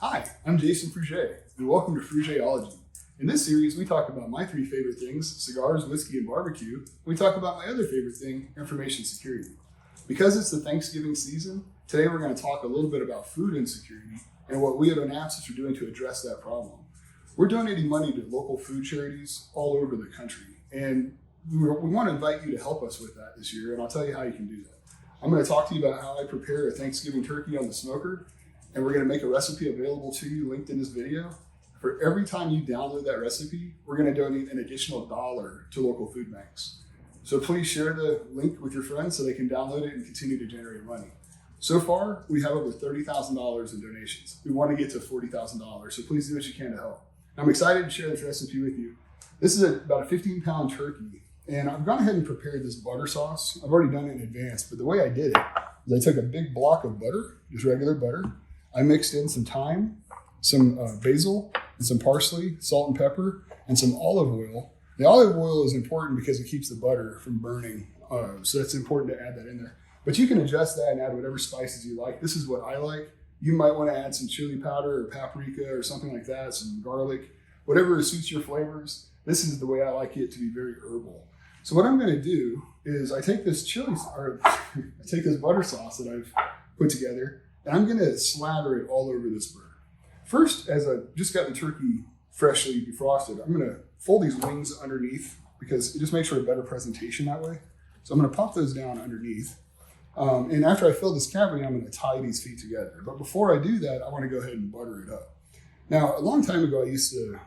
Hi, I'm Jason Frugé, and welcome to Frugé-ology. In this series, we talk about my three favorite things, cigars, whiskey, and barbecue. And we talk about my other favorite thing, information security. Because it's the Thanksgiving season, today we're going to talk a little bit about food insecurity and what we at Onapsis are doing to address that problem. We're donating money to local food charities all over the country, and we want to invite you to help us with that this year, and I'll tell you how you can do that. I'm going to talk to you about how I prepare a Thanksgiving turkey on the smoker, and we're going to make a recipe available to you linked in this video. For every time you download that recipe, we're going to donate an additional $1 to local food banks. So please share the link with your friends so they can download it and continue to generate money. So far, we have over $30,000 in donations. We want to get to $40,000, so please do what you can to help. I'm excited to share this recipe with you. This is about a 15-pound turkey, and I've gone ahead and prepared this butter sauce. I've already done it in advance, but the way I did it is I took a big block of butter, just regular butter. I mixed in some thyme, some basil, and some parsley, salt and pepper, and some olive oil. The olive oil is important because it keeps the butter from burning, so it's important to add that in there. But you can adjust that and add whatever spices you like. This is what I like. You might want to add some chili powder or paprika or something like that, some garlic, whatever suits your flavors. This is the way I like it to be very herbal. So what I'm going to do is I take this butter sauce that I've put together, and I'm going to slather it all over this burger. First, as I just got the turkey freshly defrosted, I'm going to fold these wings underneath because it just makes for a better presentation that way. So I'm going to pop those down underneath. And after I fill this cavity, I'm going to tie these feet together. But before I do that, I want to go ahead and butter it up. Now, a long time ago, I used to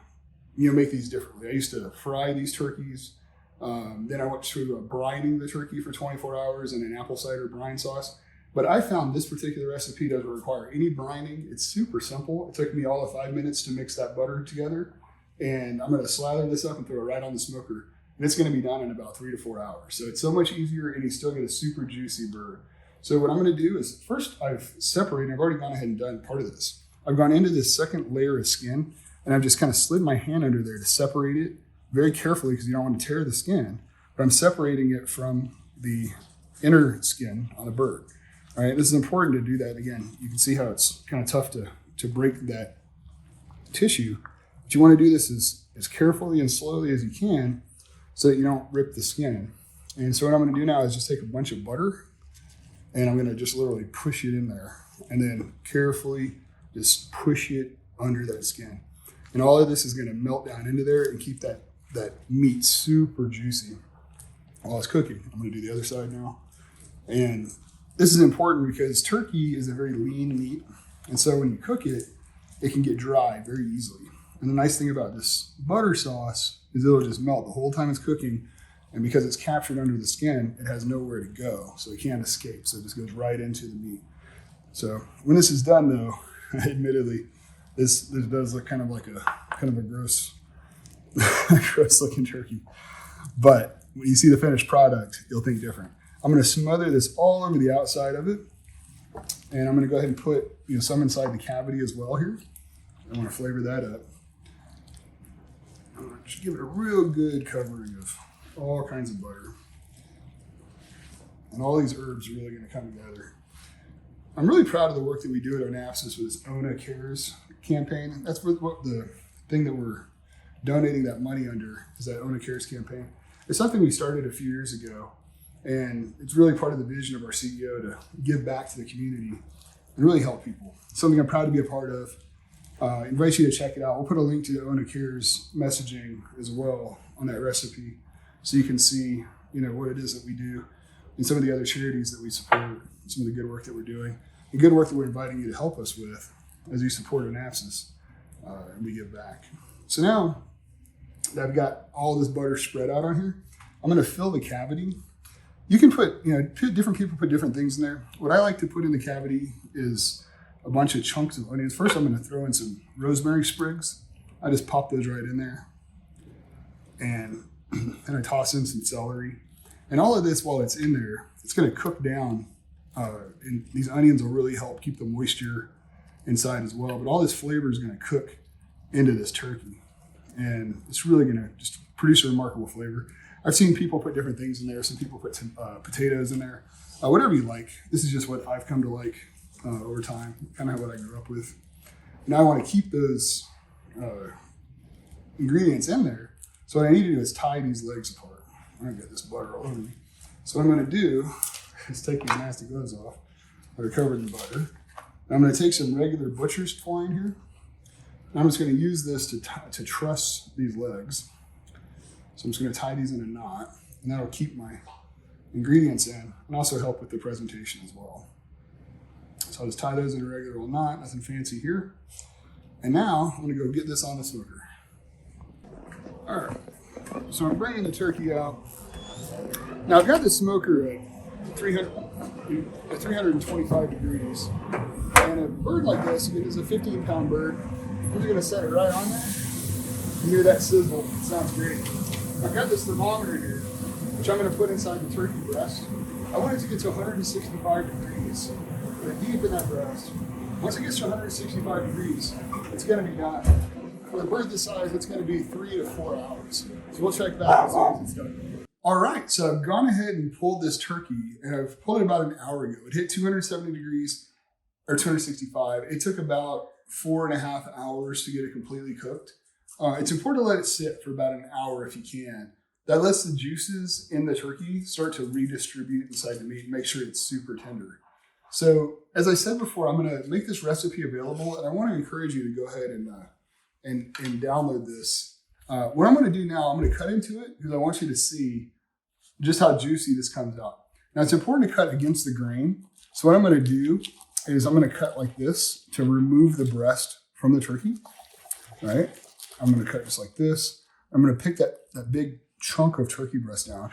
make these differently. I used to fry these turkeys. Then I went through brining the turkey for 24 hours in an apple cider brine sauce. But I found this particular recipe doesn't require any brining. It's super simple. It took me all of 5 minutes to mix that butter together. And I'm going to slather this up and throw it right on the smoker. And it's going to be done in about 3 to 4 hours. So it's so much easier, and you still get a super juicy burger. So what I'm going to do is first I've already gone ahead and done part of this. I've gone into this second layer of skin, and I've just kind of slid my hand under there to separate it very carefully because you don't want to tear the skin. But I'm separating it from the inner skin on the bird. All right, this is important to do that. Again, you can see how it's kind of tough to break that tissue. But you want to do this as carefully and slowly as you can so that you don't rip the skin. And so what I'm going to do now is just take a bunch of butter, and I'm going to just literally push it in there and then carefully just push it under that skin. And all of this is going to melt down into there and keep that meat super juicy while it's cooking. I'm going to do the other side now. And this is important because turkey is a very lean meat. And so when you cook it, it can get dry very easily. And the nice thing about this butter sauce is it'll just melt the whole time it's cooking. And because it's captured under the skin, it has nowhere to go. So it can't escape. So it just goes right into the meat. So when this is done though, admittedly, this does look kind of a gross, gross looking turkey. But when you see the finished product, you'll think different. I'm going to smother this all over the outside of it. And I'm going to go ahead and put some inside the cavity as well here. I want to flavor that up. I'm going to just give it a real good covering of all kinds of butter. And all these herbs are really going to come together. I'm really proud of the work that we do at Onapsis with this Onapsis Cares campaign. That's what the thing that we're donating that money under is that Onapsis Cares campaign. It's something we started a few years ago. And it's really part of the vision of our CEO to give back to the community and really help people. It's something I'm proud to be a part of. I invite you to check it out. We'll put a link to the Onapsis Cares messaging as well on that recipe so you can see what it is that we do and some of the other charities that we support, some of the good work that we're doing, and good work that we're inviting you to help us with as you support Onapsis and we give back. So now that I've got all this butter spread out on here, I'm going to fill the cavity. You can put, different people put different things in there. What I like to put in the cavity is a bunch of chunks of onions. First, I'm going to throw in some rosemary sprigs. I just pop those right in there. And I toss in some celery. And all of this, while it's in there, it's going to cook down. And these onions will really help keep the moisture inside as well. But all this flavor is going to cook into this turkey. And it's really going to just produce a remarkable flavor. I've seen people put different things in there. Some people put potatoes in there. Whatever you like. This is just what I've come to like over time, kind of what I grew up with. Now I want to keep those ingredients in there. So what I need to do is tie these legs apart. I'm gonna get this butter all over me. So what I'm gonna do is take these nasty gloves off that are covered in butter. And I'm gonna take some regular butcher's twine here. And I'm just gonna use this to truss these legs. So I'm just gonna tie these in a knot, and that'll keep my ingredients in and also help with the presentation as well. So I'll just tie those in a regular old knot, nothing fancy here. And now I'm gonna go get this on the smoker. All right, so I'm bringing the turkey out. Now I've got the smoker at 325 degrees. And a bird like this, if it is a 15-pound bird, I'm just gonna set it right on there. You hear that sizzle, it sounds great. I've got this thermometer here, which I'm gonna put inside the turkey breast. I want it to get to 165 degrees. Put it deep in that breast. Once it gets to 165 degrees, it's gonna be done. For a bird this size, it's gonna be 3 to 4 hours. So we'll check back as soon as it's done. All right, so I've gone ahead and pulled this turkey, and I've pulled it about an hour ago. It hit 270 degrees, or 265. It took about 4.5 hours to get it completely cooked. It's important to let it sit for about an hour if you can. That lets the juices in the turkey start to redistribute inside the meat and make sure it's super tender. So as I said before, I'm gonna make this recipe available, and I wanna encourage you to go ahead and download this. What I'm gonna do now, I'm gonna cut into it because I want you to see just how juicy this comes out. Now it's important to cut against the grain. So what I'm gonna do is I'm gonna cut like this to remove the breast from the turkey, right? I'm gonna cut just like this. I'm gonna pick that big chunk of turkey breast down.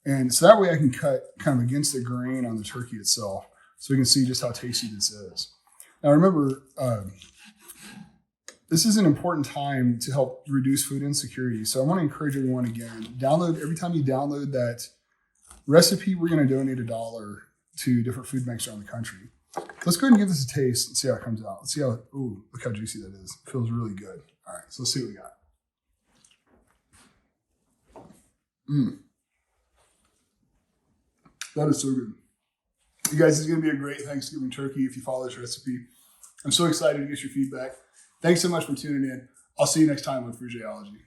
And so that way I can cut kind of against the grain on the turkey itself so we can see just how tasty this is. Now remember, this is an important time to help reduce food insecurity. So I wanna encourage everyone again, every time you download that recipe, we're gonna donate $1 to different food banks around the country. Let's go ahead and give this a taste and see how it comes out. Let's see how, ooh, look how juicy that is. It feels really good. All right, so let's see what we got. That is so good. You guys, this is gonna be a great Thanksgiving turkey if you follow this recipe. I'm so excited to get your feedback. Thanks so much for tuning in. I'll see you next time on Frugé-ology.